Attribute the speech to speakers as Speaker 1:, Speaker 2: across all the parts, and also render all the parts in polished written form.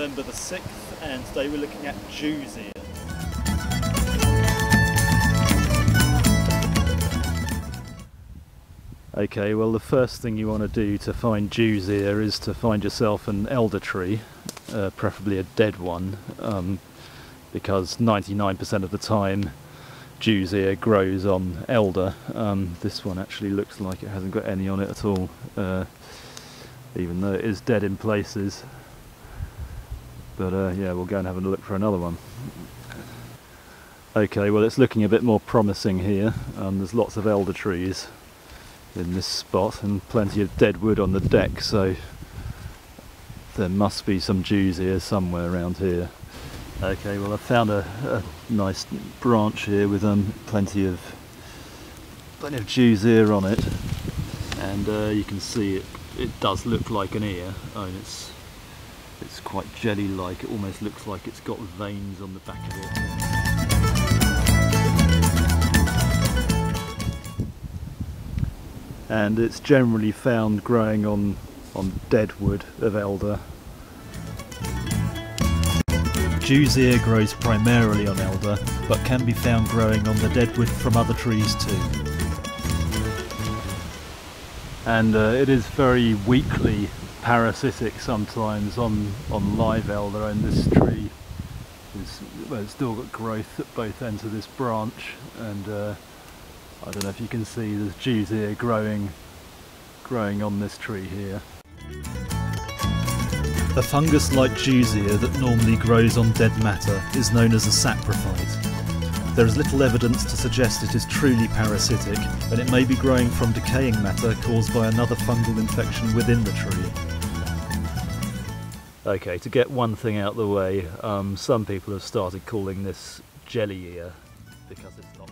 Speaker 1: November the 6th, and today we're looking at Jews ear. Okay, well the first thing you want to do to find Jews ear is to find yourself an elder tree, preferably a dead one, because 99% of the time Jews ear grows on elder. This one actually looks like it hasn't got any on it at all, even though it is dead in places. But yeah, we'll go and have a look for another one. Okay, well it's looking a bit more promising here. There's lots of elder trees in this spot and plenty of dead wood on the deck, so there must be some Jews ear somewhere around here. Okay, well I found a nice branch here with plenty of Jews ear on it, and you can see it does look like an ear. I mean, it's quite jelly-like. It almost looks like it's got veins on the back of it. And it's generally found growing on dead wood of elder. Jews ear grows primarily on elder, but can be found growing on the dead wood from other trees too. And it is very weakly parasitic sometimes on live elder, and this tree it's still got growth at both ends of this branch, and I don't know if you can see there's Jews ear growing on this tree here. A fungus like Jews ear that normally grows on dead matter is known as a saprophyte. There is little evidence to suggest it is truly parasitic, and it may be growing from decaying matter caused by another fungal infection within the tree. Okay, to get one thing out of the way, some people have started calling this jelly ear because it's not.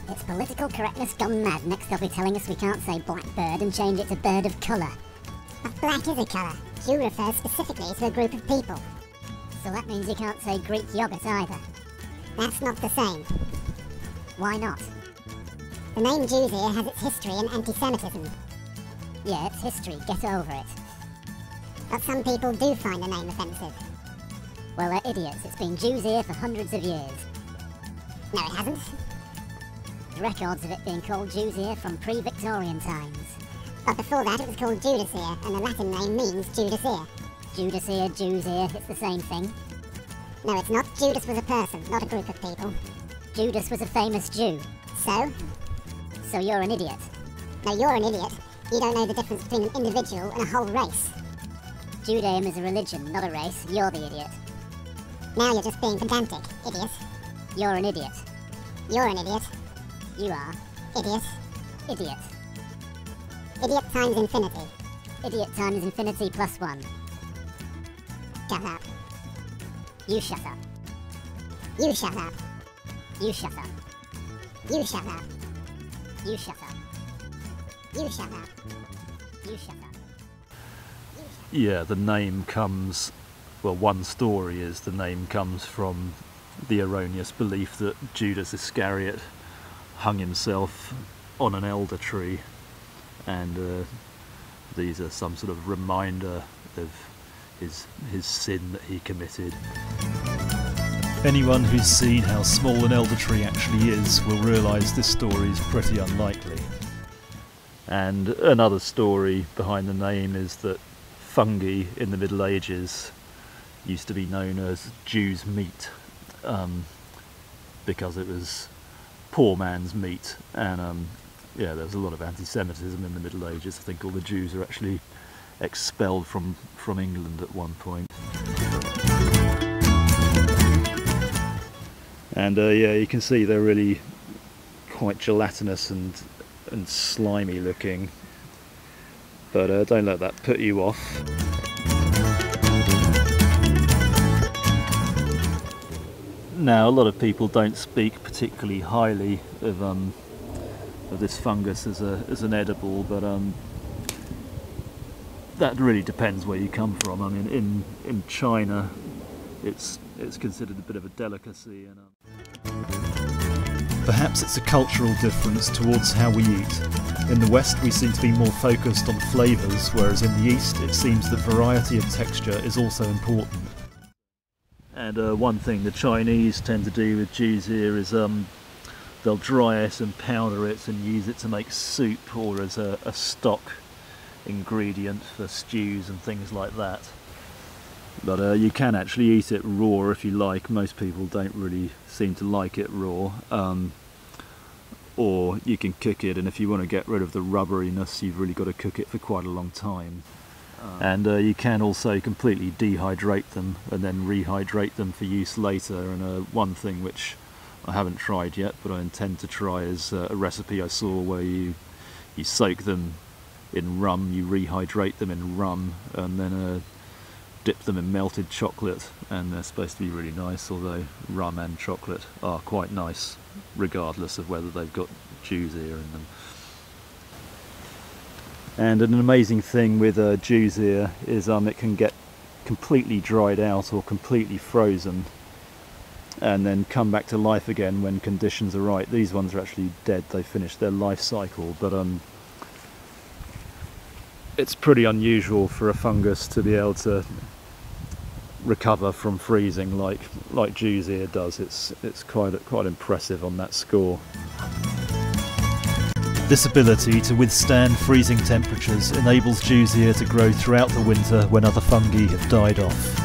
Speaker 2: It's political correctness gone mad. Next they'll be telling us we can't say blackbird and change it to bird of colour.
Speaker 3: But black is a colour. Jew refers specifically to a group of people.
Speaker 2: So that means you can't say Greek yogurt either.
Speaker 3: That's not the same.
Speaker 2: Why not?
Speaker 3: The name Jews ear has its history in anti-Semitism.
Speaker 2: Yeah, it's history. Get over it.
Speaker 3: But some people do find the name offensive.
Speaker 2: Well, they're idiots. It's been Jews ear for hundreds of years.
Speaker 3: No, it hasn't.
Speaker 2: Records of it being called Jews ear from pre-Victorian times.
Speaker 3: But before that it was called Judas ear, and the Latin name means Judas ear.
Speaker 2: Judas ear, Jews ear, it's the same thing.
Speaker 3: No, it's not. Judas was a person, not a group of people.
Speaker 2: Judas was a famous Jew.
Speaker 3: So?
Speaker 2: So you're an idiot.
Speaker 3: No, you're an idiot. You don't know the difference between an individual and a whole race.
Speaker 2: Judaism is a religion, not a race. You're the idiot.
Speaker 3: Now you're just being pedantic, idiot.
Speaker 2: You're an idiot.
Speaker 3: You're an idiot.
Speaker 2: You are.
Speaker 3: Idiot.
Speaker 2: Idiot.
Speaker 3: Idiot times infinity.
Speaker 2: Idiot times infinity plus 1.
Speaker 3: Shut up.
Speaker 2: You shut up.
Speaker 3: You shut up.
Speaker 2: You shut up.
Speaker 3: You shut up.
Speaker 2: You shut up.
Speaker 3: You shut up.
Speaker 2: You shut up.
Speaker 1: Yeah, the name comes, well, one story is the name comes from the erroneous belief that Judas Iscariot hung himself on an elder tree, and these are some sort of reminder of his sin that he committed. Anyone who's seen how small an elder tree actually is will realise this story is pretty unlikely. And another story behind the name is that fungi in the Middle Ages used to be known as Jew's meat, because it was poor man's meat, and yeah, there was a lot of anti-Semitism in the Middle Ages. I think all the Jews are actually expelled from England at one point. And yeah, you can see they're really quite gelatinous and slimy looking, but don't let that put you off. Now, a lot of people don't speak particularly highly of this fungus as an edible, but that really depends where you come from. I mean, in China, it's considered a bit of a delicacy, and Perhaps it's a cultural difference towards how we eat. In the West we seem to be more focused on flavours, whereas in the East it seems that variety of texture is also important. And one thing the Chinese tend to do with juicer is they'll dry it and powder it and use it to make soup or as a stock ingredient for stews and things like that. But you can actually eat it raw if you like. Most people don't really seem to like it raw. Or you can cook it, and if you want to get rid of the rubberiness, you've really got to cook it for quite a long time. And you can also completely dehydrate them and then rehydrate them for use later. And one thing which I haven't tried yet, but I intend to try, is a recipe I saw where you soak them in rum, you rehydrate them in rum, and then dip them in melted chocolate, and they're supposed to be really nice, although rum and chocolate are quite nice regardless of whether they've got juicer in them. And an amazing thing with juicer is it can get completely dried out or completely frozen and then come back to life again when conditions are right. These ones are actually dead, they finished their life cycle, but it's pretty unusual for a fungus to be able to recover from freezing like juicer does. It's quite impressive on that score. This ability to withstand freezing temperatures enables juicer to grow throughout the winter when other fungi have died off.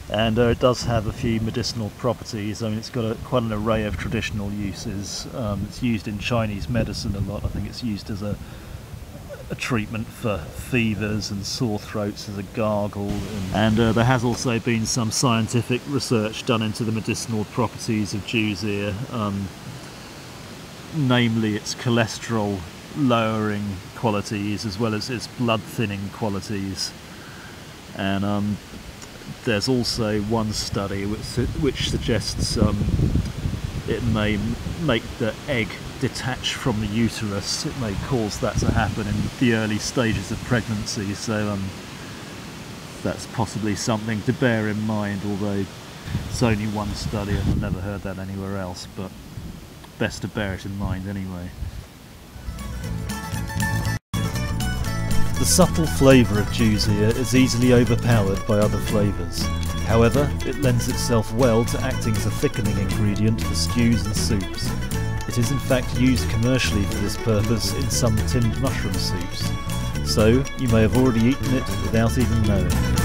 Speaker 1: And it does have a few medicinal properties. I mean, it's got quite an array of traditional uses. It's used in Chinese medicine a lot. I think it's used as a treatment for fevers and sore throats, as a gargle. And there has also been some scientific research done into the medicinal properties of juicer, namely its cholesterol lowering qualities as well as its blood thinning qualities. And there's also one study which suggests it may make the egg detach from the uterus. It may cause that to happen in the early stages of pregnancy, so that's possibly something to bear in mind, although it's only one study and I've never heard that anywhere else, but best to bear it in mind anyway. The subtle flavour of juicer is easily overpowered by other flavours. However, it lends itself well to acting as a thickening ingredient for stews and soups. It is in fact used commercially for this purpose in some tinned mushroom soups, so you may have already eaten it without even knowing.